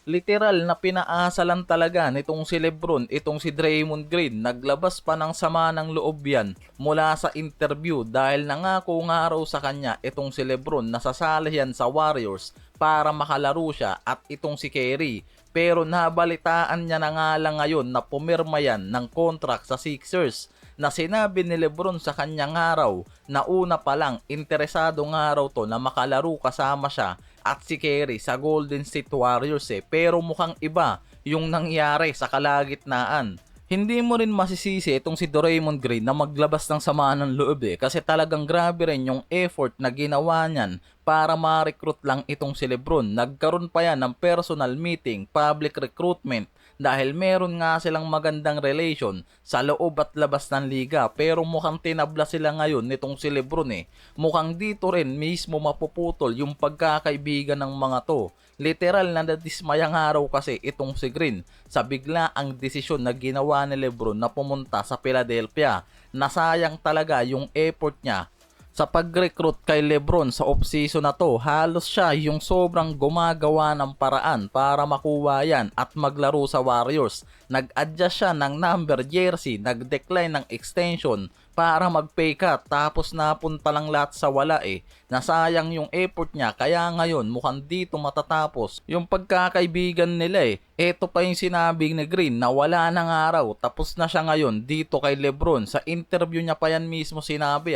Literal na pinaasa lang talaga nitong si Lebron, itong si Draymond Green. Naglabas pa ng sama ng loob yan mula sa interview dahil nangako nga raw sa kanya itong si Lebron na sasali yan sa Warriors para makalaro siya at itong si Curry. Pero nabalitaan niya na nga lang ngayon na pumirma yan ng contract sa Sixers na sinabi ni Lebron sa kanyang araw na una pa lang interesado nga raw to na makalaro kasama siya at si Curry sa Golden State Warriors pero mukhang iba yung nangyari sa kalagitnaan. Hindi mo rin masisisi itong si Draymond Green na maglabas ng samaan ng loob kasi talagang grabe rin yung effort na ginawa niyan para ma-recruit lang itong si Lebron. Nagkaroon pa yan ng personal meeting, public recruitment dahil meron nga silang magandang relation sa loob at labas ng liga pero mukhang tinabla sila ngayon nitong si Lebron Mukhang dito rin mismo mapuputol yung pagkakaibigan ng mga to. Literal na nadismayang araw kasi itong si Green sa bigla ang desisyon na ginawa ni Lebron na pumunta sa Philadelphia. Nasayang talaga yung effort niya sa pag-recruit kay Lebron sa off-season na to. Halos siya yung sobrang gumagawa ng paraan para makuha yan at maglaro sa Warriors. Nag-adjust siya ng number jersey, nag-decline ng extension para mag-pay cut tapos napunta lang lahat sa wala Nasayang yung effort niya kaya ngayon mukhang dito matatapos yung pagkakaibigan nila Ito pa yung sinabi ni Green na wala nang araw tapos na siya ngayon dito kay Lebron. Sa interview niya pa yan mismo sinabi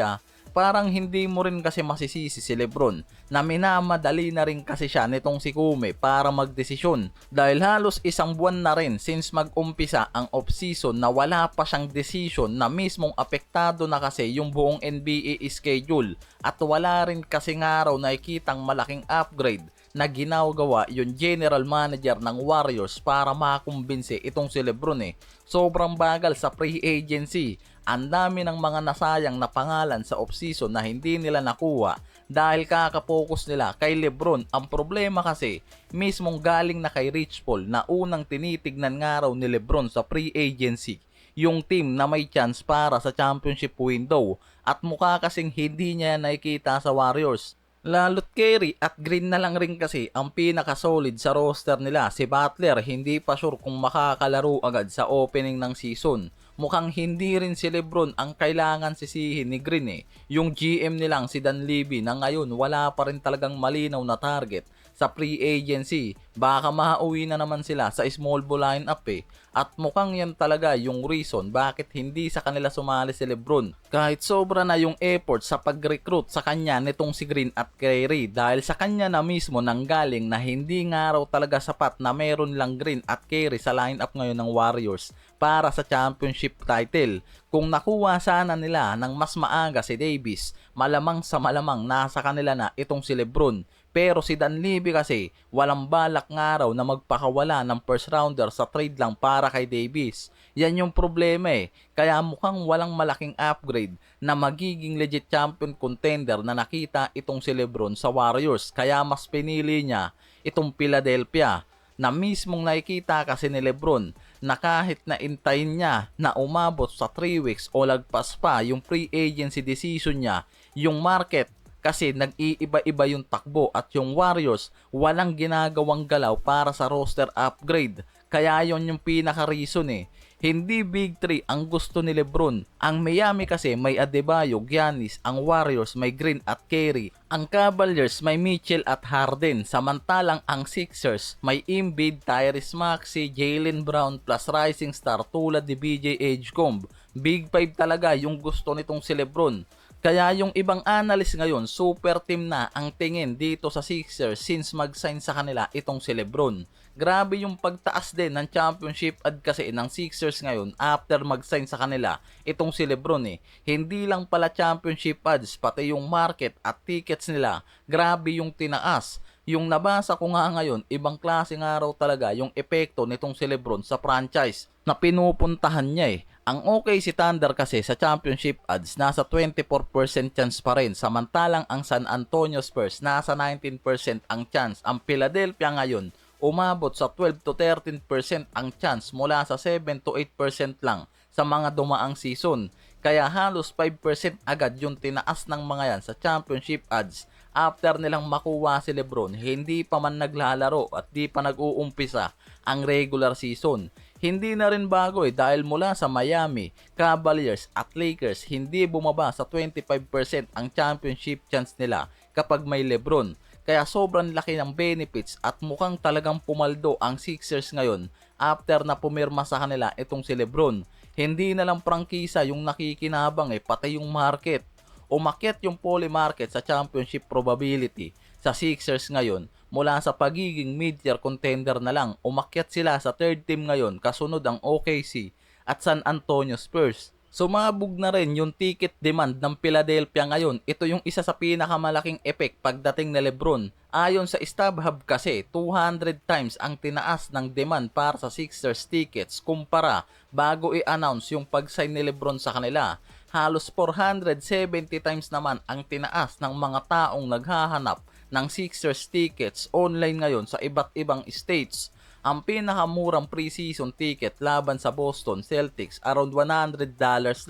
parang hindi mo rin kasi masisisi si Lebron na minamadali na rin kasi siya nitong si Kume para magdesisyon dahil halos isang buwan na rin since mag-umpisa ang off-season na wala pa siyang decision na mismong apektado na kasi yung buong NBA schedule at wala rin kasi nga raw nakikitang malaking upgrade na ginagawa yung general manager ng Warriors para makakumbinse itong si Lebron Sobrang bagal sa free agency. Ang dami ng mga nasayang na pangalan sa off-season na hindi nila nakuha dahil kakapokus nila kay Lebron. Ang problema kasi, mismong galing na kay Rich Paul na unang tinitignan nga raw ni Lebron sa free agency yung team na may chance para sa championship window at mukha kasing hindi niya nakikita sa Warriors. Lalo't Curry at Green na lang rin kasi ang pinaka-solid sa roster nila. Si Butler hindi pa sure kung makakalaro agad sa opening ng season. Mukhang hindi rin si Lebron ang kailangan sisihin ni Green Yung GM nilang si Dan Levy na ngayon wala pa rin talagang malinaw na target sa free agency. Baka mauwi na naman sila sa small ball lineup At mukhang yan talaga yung reason bakit hindi sa kanila sumali si Lebron. Kahit sobra na yung effort sa pag-recruit sa kanya nitong si Green at Kyrie dahil sa kanya na mismo nanggaling na hindi nga raw talaga sapat na meron lang Green at Kyrie sa lineup ngayon ng Warriors para sa championship title. Kung nakuha sana nila ng mas maaga si Davis, malamang sa malamang nasa kanila na itong si Lebron. Pero si Dan Levy kasi walang balak nga raw na magpakawala ng first rounder sa trade lang para kay Davis. Yan yung problema Kaya mukhang walang malaking upgrade na magiging legit champion contender na nakita itong si Lebron sa Warriors. Kaya mas pinili niya itong Philadelphia na mismong nakikita kasi ni Lebron na kahit na intayin niya na umabot sa 3 weeks o lagpas pa yung free agency decision niya, yung market kasi nag-iiba-iba yung takbo at yung Warriors walang ginagawang galaw para sa roster upgrade. Kaya yon yung pinaka-reason Hindi big 3 ang gusto ni Lebron. Ang Miami kasi may Adebayo, Giannis, ang Warriors may Green at Curry. Ang Cavaliers may Mitchell at Harden. Samantalang ang Sixers may Embiid, Tyrese Maxey, Jaylen Brown plus rising star tulad ni BJ Edgecomb. Big 5 talaga yung gusto nitong si Lebron. Kaya yung ibang analyst ngayon, super team na ang tingin dito sa Sixers since mag-sign sa kanila itong si Lebron. Grabe yung pagtaas din ng championship ad kasi ng Sixers ngayon after mag-sign sa kanila itong si Lebron Hindi lang pala championship odds, pati yung market at tickets nila, grabe yung tinaas. Yung nabasa ko nga ngayon, ibang klase nga raw talaga yung epekto nitong si Lebron sa franchise na pinupuntahan niya Ang OKC Thunder kasi sa championship odds nasa 24% chance pa rin, samantalang ang San Antonio Spurs nasa 19% ang chance. Ang Philadelphia ngayon umabot sa 12 to 13% ang chance mula sa 7 to 8% lang sa mga dumaang season. Kaya halos 5% agad yung tinaas ng mga yan sa championship odds. after nilang makuha si Lebron, hindi pa man naglalaro at di pa nag-uumpisa ang regular season. Hindi na rin bago dahil mula sa Miami, Cavaliers at Lakers hindi bumaba sa 25% ang championship chance nila kapag may Lebron. Kaya sobrang laki ng benefits at mukhang talagang pumaldo ang Sixers ngayon after na pumirma sa kanila itong si Lebron. Hindi na lang prangkisa yung nakikinabang pati yung market. Umakyat yung poly market sa championship probability sa Sixers ngayon mula sa pagiging mid-tier contender na lang. Umakyat sila sa third team ngayon kasunod ang OKC at San Antonio Spurs. Sumabog na rin yung ticket demand ng Philadelphia ngayon. Ito yung isa sa pinakamalaking effect pagdating na Lebron. Ayon sa StubHub kasi, 200 times ang tinaas ng demand para sa Sixers tickets kumpara bago i-announce yung pag-sign ni Lebron sa kanila. Halos 470 times naman ang tinaas ng mga taong naghahanap ng Sixers tickets online ngayon sa iba't ibang states. Ang pinakamurang preseason ticket laban sa Boston Celtics around $100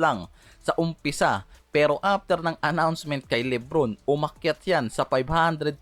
lang sa umpisa. Pero after ng announcement kay Lebron, umakyat yan sa $540.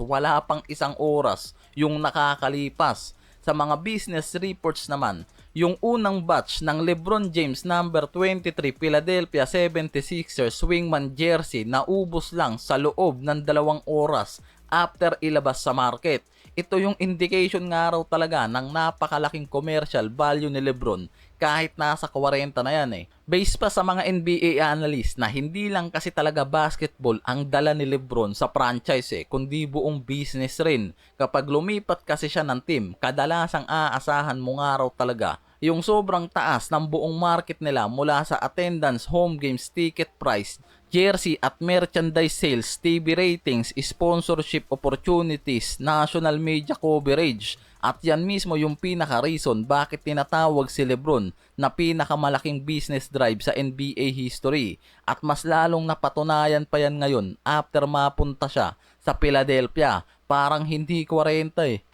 Wala pang isang oras yung nakakalipas. Sa mga business reports naman, yung unang batch ng LeBron James number 23 Philadelphia 76ers swingman jersey naubos lang sa loob ng 2 oras after ilabas sa market. Ito yung indication nga raw talaga ng napakalaking commercial value ni Lebron kahit nasa 40 na yan Based pa sa mga NBA analyst na hindi lang kasi talaga basketball ang dala ni Lebron sa franchise kundi buong business rin. Kapag lumipat kasi siya ng team, kadalasang aasahan mo nga raw talaga yung sobrang taas ng buong market nila mula sa attendance, home games, ticket price, jersey at merchandise sales, TV ratings, sponsorship opportunities, national media coverage. At yan mismo yung pinaka-reason bakit tinatawag si Lebron na pinakamalaking business drive sa NBA history. At mas lalong napatunayan pa yan ngayon after mapunta siya sa Philadelphia. Parang hindi 40